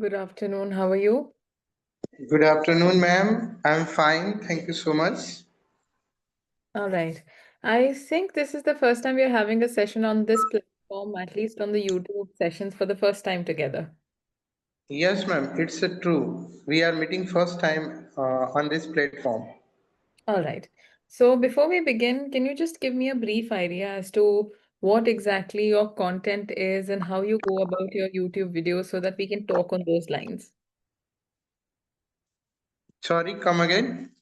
Good afternoon. How are you? Good afternoon, ma'am. I'm fine. Thank you so much. All right. I think this is the first time we are having a session on this platform, at least on the YouTube sessions for the first time together. Yes, ma'am. It's true. We are meeting first time on this platform. All right. So before we begin, can you just give me a brief idea as to what exactly your content is and how you go about your YouTube videos so that we can talk on those lines? Sorry, come again.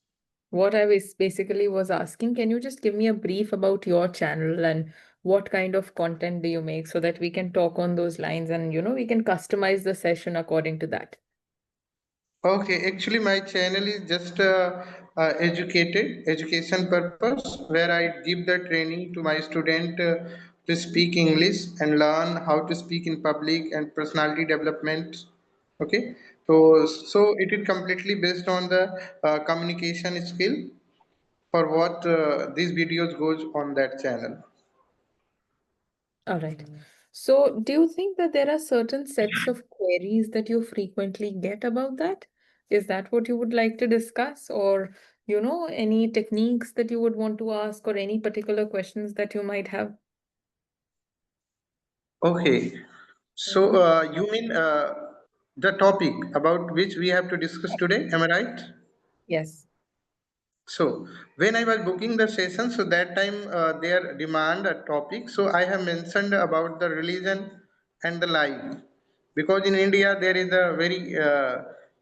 What I was basically was asking, can you just give me a brief about your channel and what kind of content do you make so that we can talk on those lines and we can customize the session according to that. Okay, actually, my channel is just education purpose, where I give the training to my student to speak English and learn how to speak in public and personality development. Okay, so it is completely based on the communication skill for what these videos goes on that channel. All right. So do you think that there are certain sets of queries that you frequently get about that? Is that what you would like to discuss? Or, any techniques that you would want to ask or any particular questions that you might have? Okay, so Mhm. you mean the topic about which we have to discuss today, am I right? Yes, So when I was booking the session, so that time their demand a topic. So I have mentioned about the religion and the life, because in India there is a very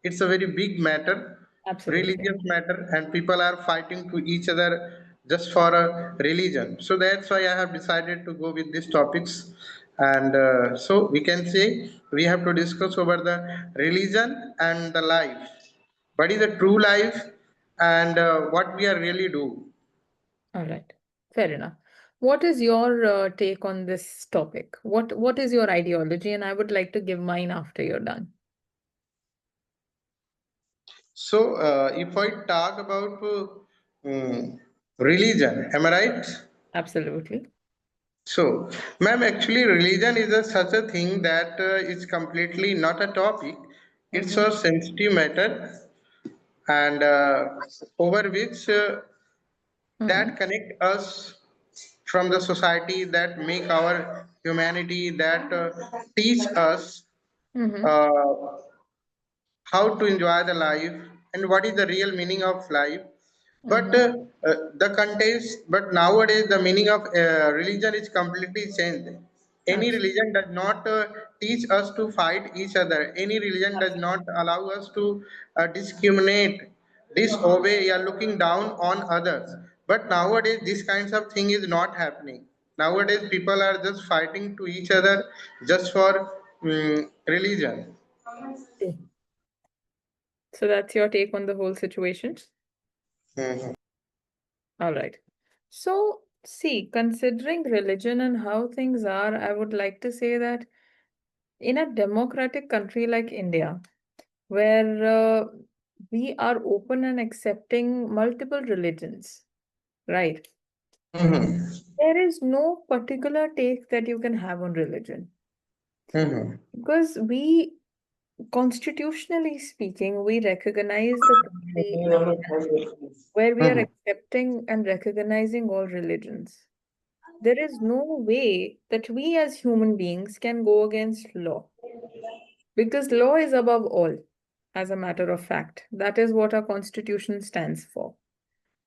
it's a very big matter, absolutely. religious matter, and people are fighting to each other just for a religion. So that's why I have decided to go with these topics, and so we can say we have to discuss over the religion and the life. What is the true life and what we are really do. All right. Fair enough. What is your take on this topic? What is your ideology? And I would like to give mine after you're done. So, if I talk about religion, am I right? Absolutely. So, ma'am, actually, religion is such a thing that is completely not a topic. It's Mm-hmm. a sensitive matter, and over which that Mm-hmm. connect us from the society, that make our humanity, that teach us Mm-hmm. uh, how to enjoy the life and what is the real meaning of life. But Mm-hmm. the context, but nowadays the meaning of religion is completely changed. Any religion does not teach us to fight each other. Any religion does not Absolutely. allow us to discriminate, disobey, or looking down on others. But nowadays this kinds of thing is not happening. Nowadays people are just fighting to each other just for religion. Okay. So that's your take on the whole situation? Mhm. All right. So, see, considering religion and how things are, I would like to say that in a democratic country like India, where we are open and accepting multiple religions, right? Mhm. There is no particular take that you can have on religion Mhm. because we, constitutionally speaking, we recognize the country India where we are Mhm. accepting and recognizing all religions. There is no way that we as human beings can go against law because law is above all, as a matter of fact. That is what our constitution stands for.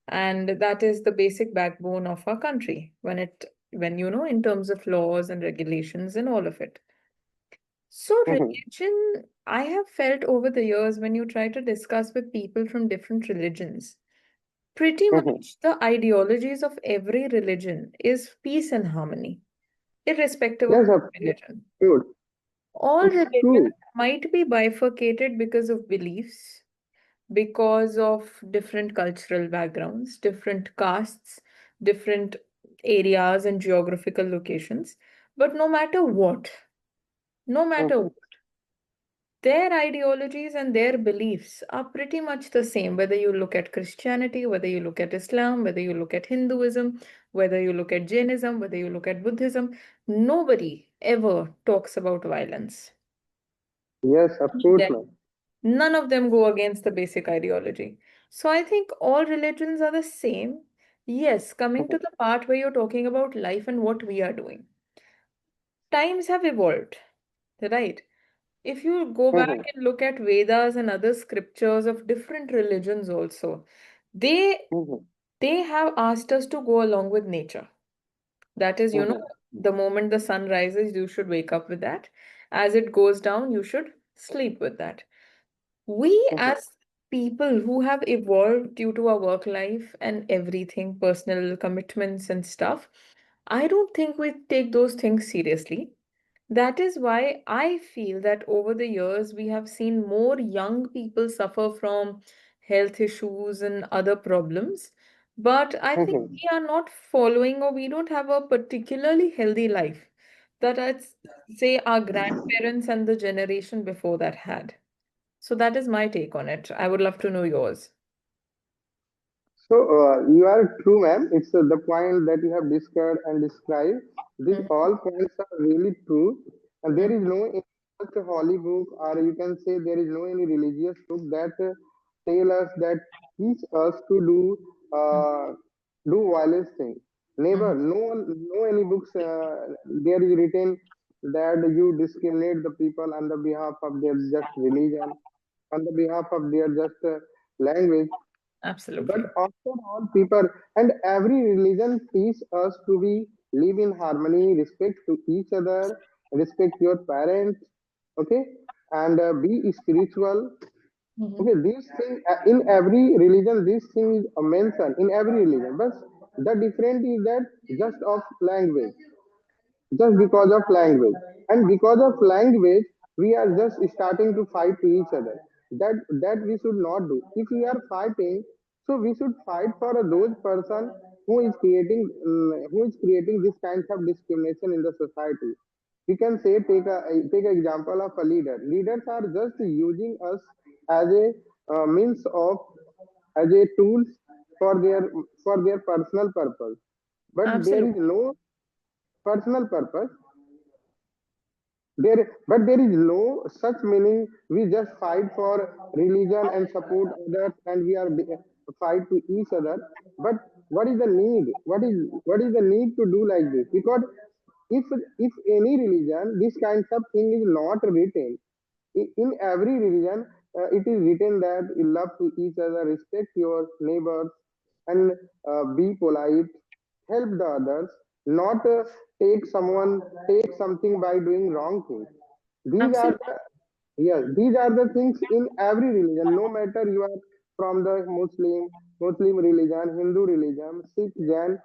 And that is the basic backbone of our country in terms of laws and regulations and all of it. So Mhm. religion, I have felt over the years when you try to discuss with people from different religions, pretty Mhm. much the ideologies of every religion is peace and harmony, irrespective of Yes, absolutely. religion. Good. All It's religions true. might be bifurcated because of beliefs, because of different cultural backgrounds, different castes, different areas and geographical locations. But no matter Mhm. what, their ideologies and their beliefs are pretty much the same, whether you look at Christianity, whether you look at Islam, whether you look at Hinduism, whether you look at Jainism, whether you look at Buddhism. Nobody ever talks about violence. Yes, of course, Them. ma'am. None of them go against the basic ideology. So I think all religions are the same. Yes, coming to the part where you're talking about life and what we are doing. Times have evolved, right? If you go back and look at Vedas and other scriptures of different religions also, they they have asked us to go along with nature. That is, the moment the sun rises, you should wake up with that. As it goes down, you should sleep with that. We, as people who have evolved due to our work life and everything, personal commitments and stuff, I don't think we take those things seriously. That is why I feel that over the years, we have seen more young people suffer from health issues and other problems. But I think we are not following, or we don't have a particularly healthy life that I'd say our grandparents and the generation before that had. So that is my take on it. I would love to know yours. So you are true, ma'am. It's the point that you have discussed and described. These Mhm, all points are really true, and there is mhm, no any such a holy book, or you can say there is no any religious book that tell us that teach us to do violence thing. Never, mhm. no any books there is written that you discriminate the people on the behalf of their just religion, on the behalf of their just language. But Absolutely. after all, people and every religion teach us to be live in harmony, respect to each other, respect your parents, okay, and be spiritual. Mhm. Okay, these things in every religion, this thing is mentioned in every religion. But the difference is that just of language, just because of language, and because of language we are just starting to fight to each other. That we should not do. If we are fighting, so we should fight for those person who is creating this kind of discrimination in the society. We can say, take an example of a leader. Leaders are just using us as a means of, as a tools for their personal purpose, but there is Absolutely. no personal purpose there, but there is no such meaning. We just fight for religion and support others, and we are fight to each other. But what is the need? What is the need to do like this? Because if if any religion this kind of thing is not written, in every religion it is written that you love to each other, respect your neighbors, and be polite, help the others, not take something by doing wrong things. These are Absolutely. the, yes, these are the things in every religion, no matter you are from the Muslim religion, Hindu religion, Sikh, Jain,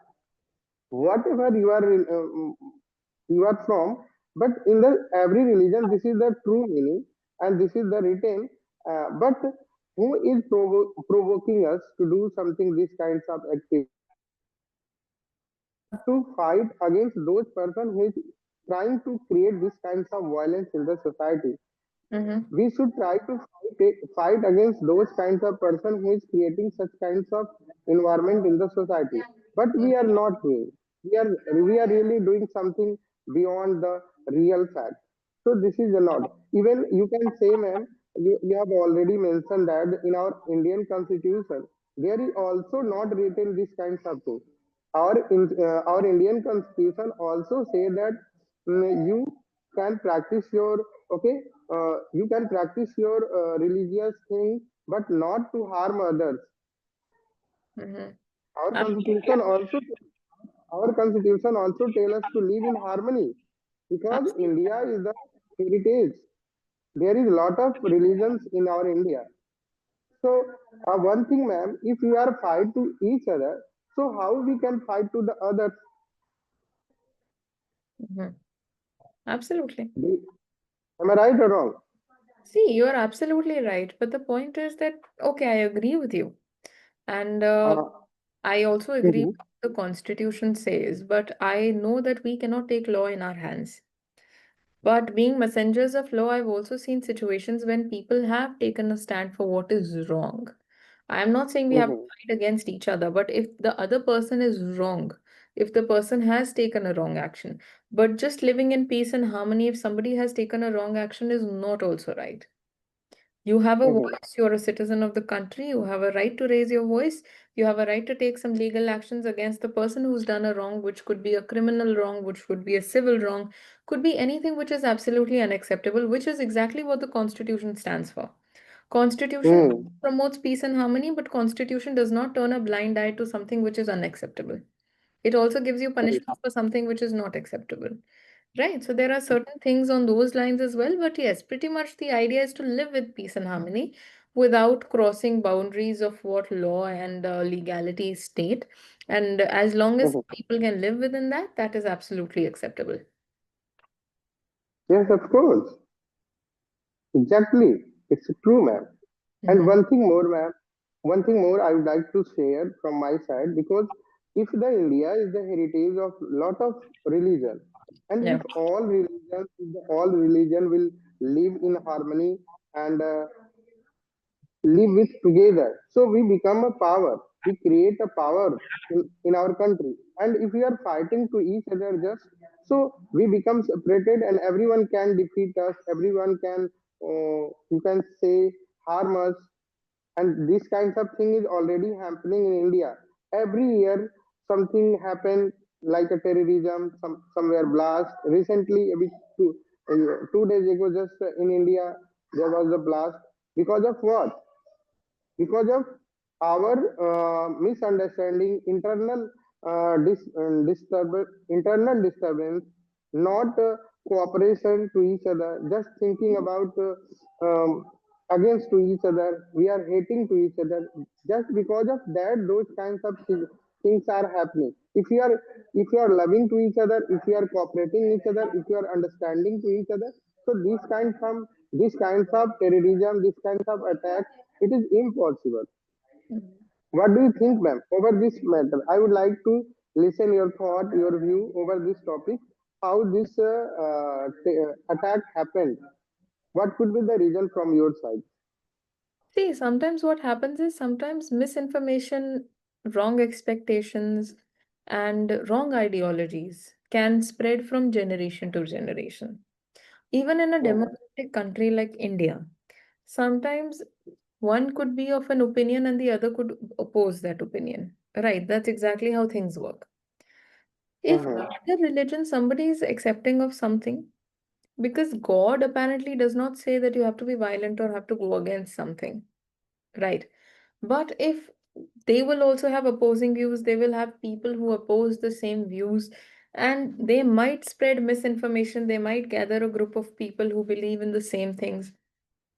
whatever you are from. But in the every religion this is the true meaning, and this is the written. But who is provoking us to do something these kinds of activity? We have to fight against those person who is trying to create this kinds of violence in the society. Mm-hmm. We should try to fight against those kinds of person who is creating such kinds of environment in the society. But we are not doing. We are really doing something beyond the real fact. So this is a lot. Even you can say, ma'am, you have already mentioned that in our Indian constitution there is also not written this kinds of things. Our Indian constitution also say that you can practice your, okay, you can practice your religious thing, but not to harm others. Mm-hmm. Our Absolutely. constitution also our constitution also tell us to live in harmony, because Absolutely. India is the heritage. There is a lot of religions in our India. So one thing, ma'am, if we are fight to each other, so how we can fight to the others? Mm-hmm. Absolutely. Am I right or wrong? See, you are absolutely right. But the point is that, okay, I agree with you. And Uh, I also agree mhm, with what the Constitution says, but I know that we cannot take law in our hands. But being messengers of law, I've also seen situations when people have taken a stand for what is wrong. I'm not saying we have to mhm, fight against each other, but if the other person is wrong, if the person has taken a wrong action. But just living in peace and harmony, if somebody has taken a wrong action, is not also right. You have a mhm, voice, you're a citizen of the country, you have a right to raise your voice, you have a right to take some legal actions against the person who's done a wrong, which could be a criminal wrong, which could be a civil wrong, could be anything which is absolutely unacceptable, which is exactly what the Constitution stands for. Constitution mhm. promotes peace and harmony, but Constitution does not turn a blind eye to something which is unacceptable. It also gives you punishments for something which is not acceptable. Right. So there are certain things on those lines as well. But yes, pretty much the idea is to live with peace and harmony without crossing boundaries of what law and legality state. And as long as Mhm. people can live within that, that is absolutely acceptable. Yes, of course. Exactly. It's true, ma'am. And Hmm. one thing more, ma'am, one thing more I would like to share from my side, because if the India is the heritage of lot of religion, and Yeah. if all religion will live in harmony and live with together. So we become a power. We create a power in our country. And if we are fighting to each other just so we become separated and everyone can defeat us, everyone can you can say harm us, and this kinds of thing is already happening in India. Every year something happened like a terrorism, somewhere blast. Recently, a bit 2 days ago, just in India, there was a blast because of what? Because of our misunderstanding, internal disturbance, not cooperation to each other, just thinking about against to each other. We are hating to each other. Just because of that, those kinds of things are happening. If you are loving to each other, if you are cooperating each other, if you are understanding to each other, so these kinds of terrorism, these kinds of attacks, it is impossible. Mhm. What do you think, ma'am, over this matter? I would like to listen your thought, your view over this topic. How this attack happened? What could be the reason from your side? See, sometimes what happens is sometimes misinformation, wrong expectations, and wrong ideologies can spread from generation to generation. Even in a Mhm, democratic country like India, sometimes one could be of an opinion and the other could oppose that opinion. Right, that's exactly how things work. If mhm, other religion somebody is accepting of something, because God apparently does not say that you have to be violent or have to go against something. Right. But if they will also have opposing views, they will have people who oppose the same views, and they might spread misinformation. They might gather a group of people who believe in the same things.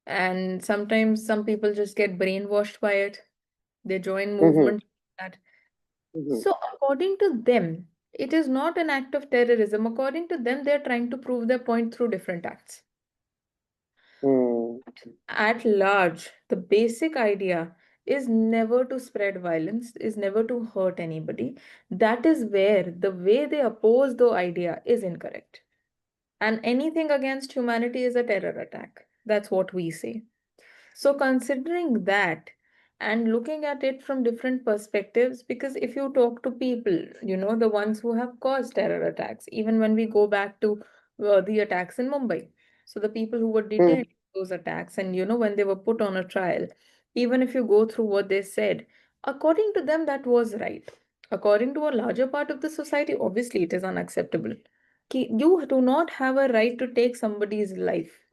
And sometimes some people just get brainwashed by it. They join mhm, movements like that. mhm, So, according to them, it is not an act of terrorism. According to them, they're trying to prove their point through different acts. mhm, At large, the basic idea is never to spread violence, is never to hurt anybody. That is where the way they oppose the idea is incorrect. And anything against humanity is a terror attack. That's what we say. So, considering that and looking at it from different perspectives, because if you talk to people, the ones who have caused terror attacks, even when we go back to the attacks in Mumbai, so the people who were mhm, detained in those attacks, and when they were put on a trial, even if you go through what they said, according to them, that was right. According to a larger part of the society, obviously it is unacceptable. You do not have a right to take somebody's life.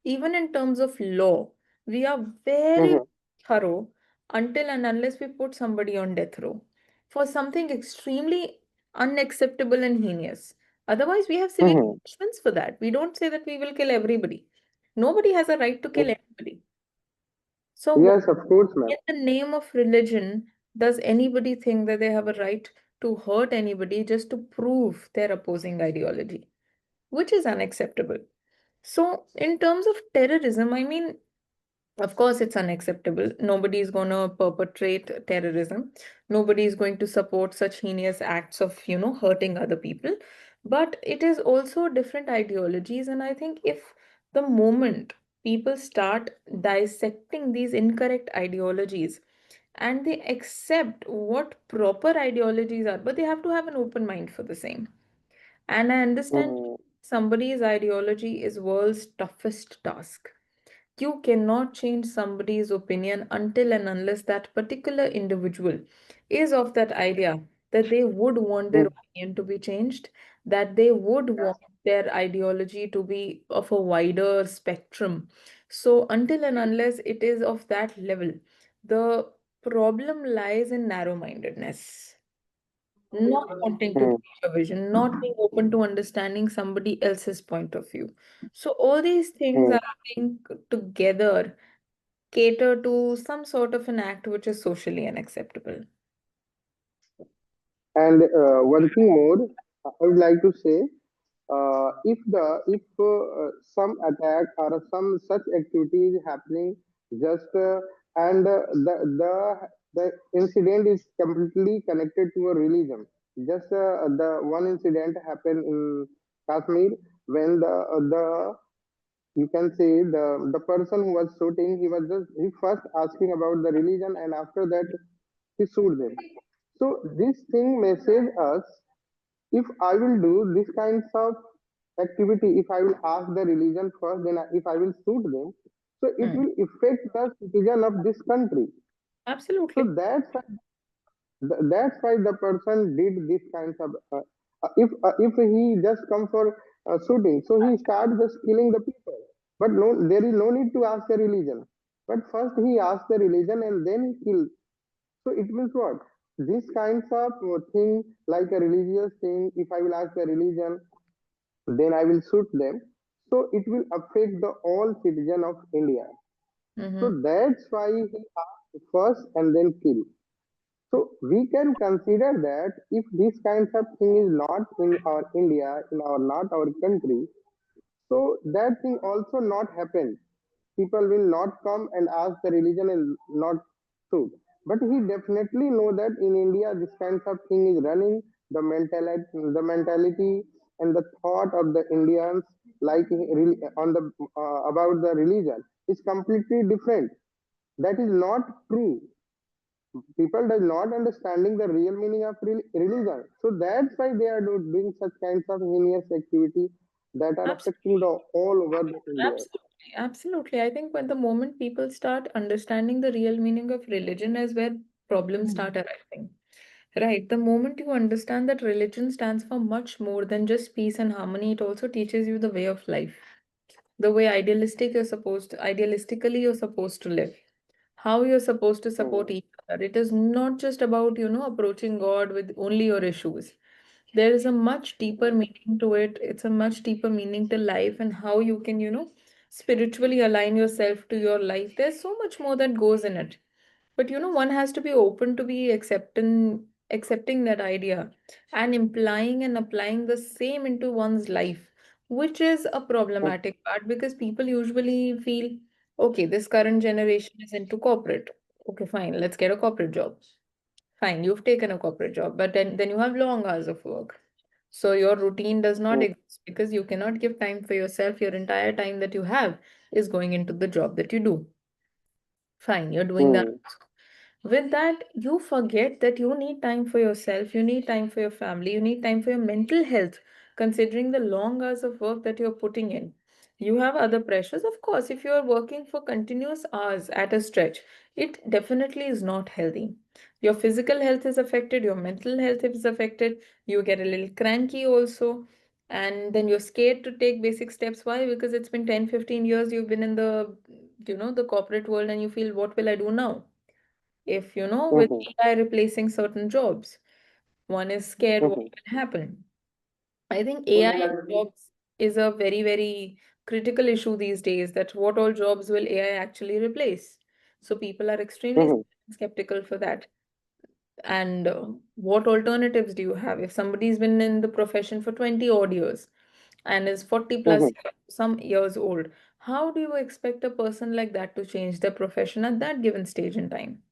Even in terms of law, we are very mhm, thorough until and unless we put somebody on death row for something extremely unacceptable and heinous. Otherwise, we have severe mhm. punishments for that. We don't say that we will kill everybody. Nobody has a right to kill anybody. So, why, Yes, of course, ma'am. in the name of religion, does anybody think that they have a right to hurt anybody just to prove their opposing ideology, which is unacceptable? So, in terms of terrorism, I mean, of course, it's unacceptable. Nobody is going to perpetrate terrorism. Nobody is going to support such heinous acts of, hurting other people. But it is also different ideologies. And I think if the moment people start dissecting these incorrect ideologies and they accept what proper ideologies are, but they have to have an open mind for the same. And I understand mhm, somebody's ideology is world's toughest task. You cannot change somebody's opinion until and unless that particular individual is of that idea that they would want their mhm, opinion to be changed, that they would want their ideology to be of a wider spectrum. So, until and unless it is of that level, the problem lies in narrow mindedness, not wanting to mhm. change your vision, not being open to understanding somebody else's point of view. So, all these things are, Mhm. I think, together cater to some sort of an act which is socially unacceptable. And working mode, I would like to say, if some attack or some such activity is happening, just and the incident is completely connected to a religion. Just the one incident happened in Kashmir when the you can say the person who was shooting, he first asking about the religion, and after that he shoot them. So this thing message us, if I will do this kinds of activity, if I will ask the religion first, then if I will shoot them, so it Hmm. will affect the citizen of this country. So Absolutely. that's why the person did this kinds of if he just come for shooting, so he start just killing the people. But no, there is no need to ask the religion. But first he asked the religion and then he killed. So it means what? This kinds of thing, like a religious thing, if I will ask the religion, then I will shoot them. So it will affect the all citizen of India. So Mm-hmm. that's why he asked first and then kill. So we can consider that if this kinds of thing is not in our India, in our not our country, so that thing also not happen. People will not come and ask the religion and not shoot. But he definitely know that in India this kinds of thing is running. The mentality and the thought of the Indians, like on the about the religion, is completely different. That is not true. People does not understanding the real meaning of religion. So that's why they are doing such kinds of heinous activity that are affecting the all over the India. Absolutely, absolutely. I think when the moment people start understanding the real meaning of religion is where problems start arising. Right. The moment you understand that religion stands for much more than just peace and harmony, it also teaches you the way of life, the way idealistically you're supposed to live, how you're supposed to support Hmm, each other. It is not just about, approaching God with only your issues. There is a much deeper hmm, meaning to it. It's a much deeper meaning to life and how you can, spiritually align yourself to your life. There's so much more that goes in it. But one has to be open to be accepting that idea and implying and applying the same into one's life, which is a hmm, problematic part because people usually feel, okay, this current generation is into corporate. Okay, fine, let's get a corporate job. Fine, you've taken a corporate job, but then you have long hours of work. So your routine does not hmm, exist because you cannot give time for yourself. Your entire time that you have is going into the job that you do. Fine, you're doing that. hmm, With that, you forget that you need time for yourself, you need time for your family, you need time for your mental health, considering the long hours of work that you're putting in. You have other pressures. Of course, if you are working for continuous hours at a stretch, it definitely is not healthy. Your physical health is affected, your mental health is affected, you get a little cranky also, and then you're scared to take basic steps. Why? Because it's been 10, 15 years you've been in the corporate world and you feel, what will I do now? If with hmm, AI replacing certain jobs, one is scared what hmm, will happen. I think AI in jobs is a very, very critical issue these days, that what all jobs will AI actually replace? So people are extremely hmm, skeptical for that. And what alternatives do you have? If somebody's been in the profession for 20 odd years and is 40 plus hmm, some years old, how do you expect a person like that to change their profession at that given stage in time?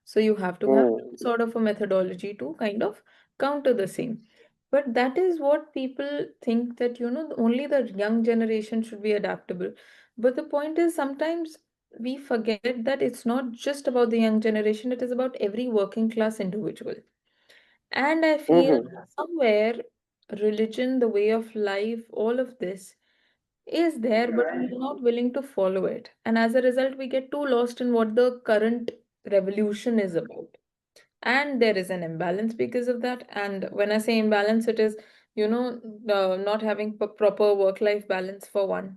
So you have to have hmm, sort of a methodology to kind of counter the same. But that is what people think, that only the young generation should be adaptable. But the point is, sometimes we forget that it's not just about the young generation, it is about every working class individual. And I feel Mm-hmm. somewhere religion, the way of life, all of this is there, but we are not willing to follow it. And as a result, we get too lost in what the current revolution is about. And there is an imbalance because of that. And when I say imbalance, it is, not having proper work-life balance for one,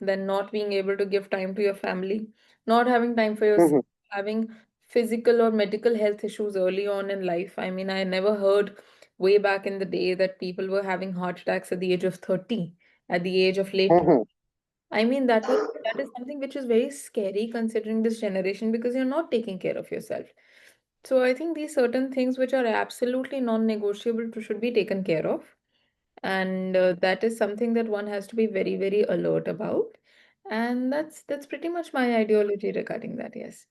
then not being able to give time to your family, not having time for yourself, Mm-hmm. having physical or medical health issues early on in life. I mean, I never heard way back in the day that people were having heart attacks at the age of 30, at the age of late. Mm-hmm. I mean, that is something which is very scary considering this generation because you're not taking care of yourself. So I think these certain things which are absolutely non-negotiable should be taken care of. And that is something that one has to be very, very alert about. And that's pretty much my ideology regarding that, yes.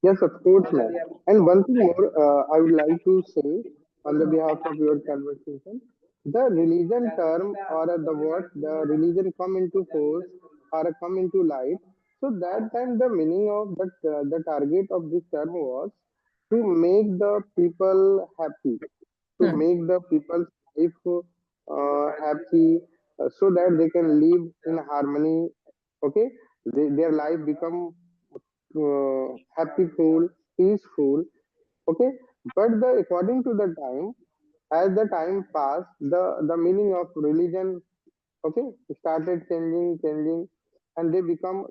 Yes, of course, ma'am. And one thing more, I would like to say on the behalf of your conversation, the religion term or the word, the religion come into force or come into light. So that time the meaning of the target of this term was to make the people happy, to Hmm. make the people's life happy, so that they can live in harmony. Okay, their life become happyful, peaceful. Okay, but according to the time, as the time passed, the meaning of religion, okay, started changing, and they become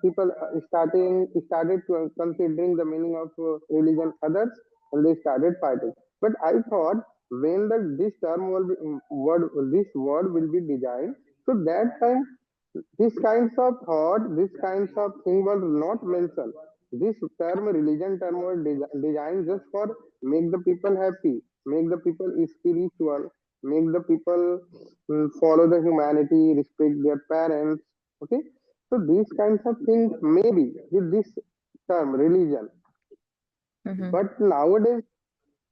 people started to considering the meaning of religion others, and they started fighting. But I thought when this term will be, this word will be designed, so that time these kinds of thought, these kinds of thing was not mentioned. This term, religion term, was designed just for make the people happy, make the people spiritual, make the people follow the humanity, respect their parents. Okay, so these kinds of things maybe with this term religion, Mm-hmm. but nowadays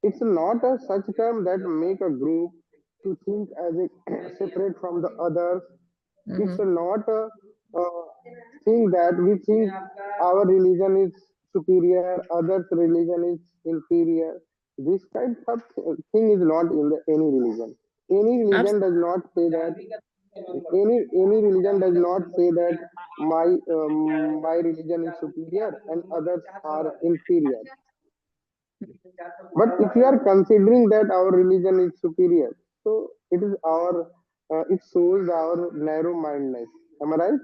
it's not a such term that make a group to think as a separate from the others. It's Mm-hmm. not a thing that we think our religion is superior, others' religion is inferior. This kind of thing is not in any religion. Any religion does not say that. Any religion does not say that my religion is superior and others are inferior. But if you are considering that our religion is superior, so it is our it shows our narrow mindedness. Am I right?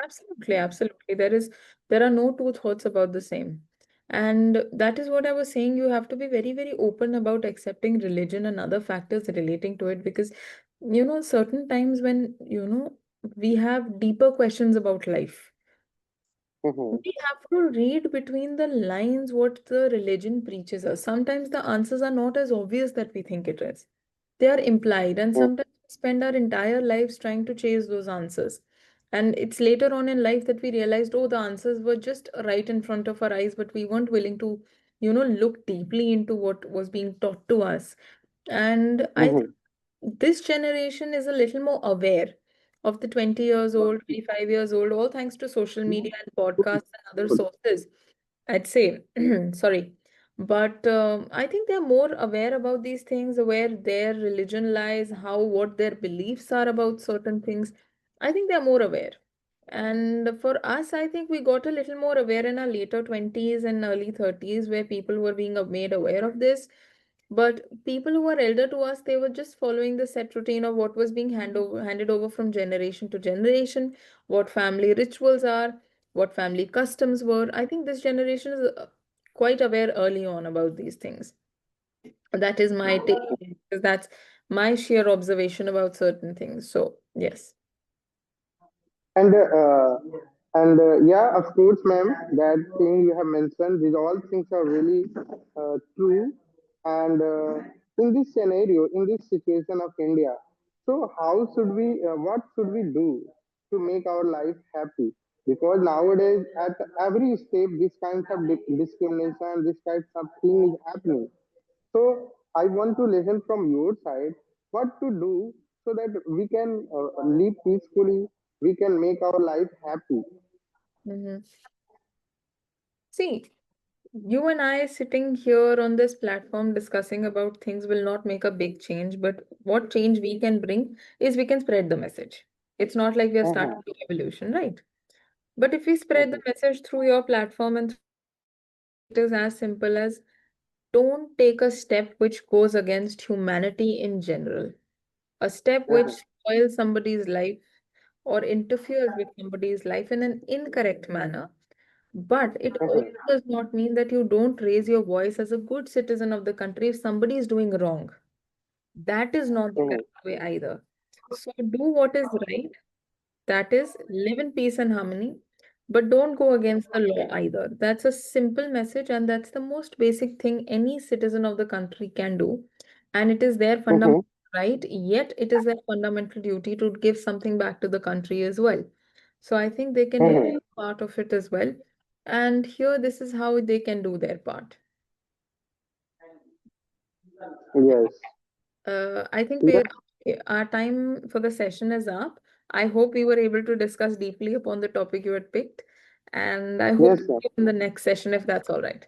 Absolutely, absolutely. There are no two thoughts about the same. And that is what I was saying. You have to be very, very open about accepting religion and other factors relating to it because, certain times when, we have deeper questions about life. Mm-hmm. We have to read between the lines what the religion preaches us. Sometimes the answers are not as obvious that we think it is. They are implied, and sometimes we spend our entire lives trying to chase those answers. And it's later on in life that we realized, oh, the answers were just right in front of our eyes, but we weren't willing to, look deeply into what was being taught to us. And I think Mm-hmm. this generation is a little more aware of the 20 years old, 25 years old, all thanks to social media and podcasts and other sources, I'd say. Sorry. But I think they're more aware about these things, where their religion lies, what their beliefs are about certain things. I think they're more aware. And for us, I think we got a little more aware in our later 20s and early 30s, where people were being made aware of this. But people who were elder to us, they were just following the set routine of what was being handed over from generation to generation, what family rituals are, what family customs were. I think this generation is quite aware early on about these things. That is my take, because that's my sheer observation about certain things. So, yes. And yeah, of course, ma'am, that thing you have mentioned, these all things are really true. And in this scenario, in this situation of India, so how should we, what should we do to make our life happy? Because nowadays, at every step, this kinds of discrimination, this kinds of thing is happening. So I want to listen from your side what to do so that we can live peacefully, we can make our life happy. Mm-hmm. See, you and I sitting here on this platform discussing about things will not make a big change, but what change we can bring is we can spread the message. It's not like we are starting Mhm, a revolution, right? But if we spread the mhm, message through your platform and through my platform, it is as simple as don't take a step which goes against humanity in general. A step which mhm, spoils somebody's life or interferes with somebody's life in an incorrect manner. But it also mhm, does not mean that you don't raise your voice as a good citizen of the country if somebody is doing wrong. That is not the mhm, correct way either. So do what is right, that is, live in peace and harmony, but don't go against the law either. That's a simple message, and that's the most basic thing any citizen of the country can do. And it is their fundamental mhm, right, yet it is their fundamental duty to give something back to the country as well. So I think they can do mhm. part of it as well. And here, this is how they can do their part. Yes. I think Yes. our time for the session is up. I hope we were able to discuss deeply upon the topic you had picked, and I hope Yes, to see ma'am. you in the next session if that's all right.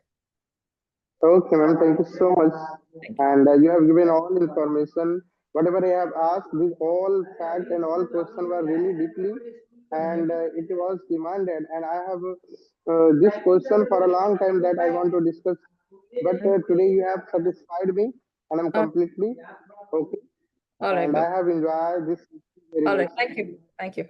Okay, ma'am. Thank you so much. Thank you. And you have given all information. Whatever I have asked, these all fact and all questions were really deeply, Mhm. and it was demanded. And I have this question for a long time that I want to discuss. But Mhm. today you have satisfied me, and I'm Uh, completely okay. all right, And Bob. I have enjoyed this very All much. right. Thank you. Thank you.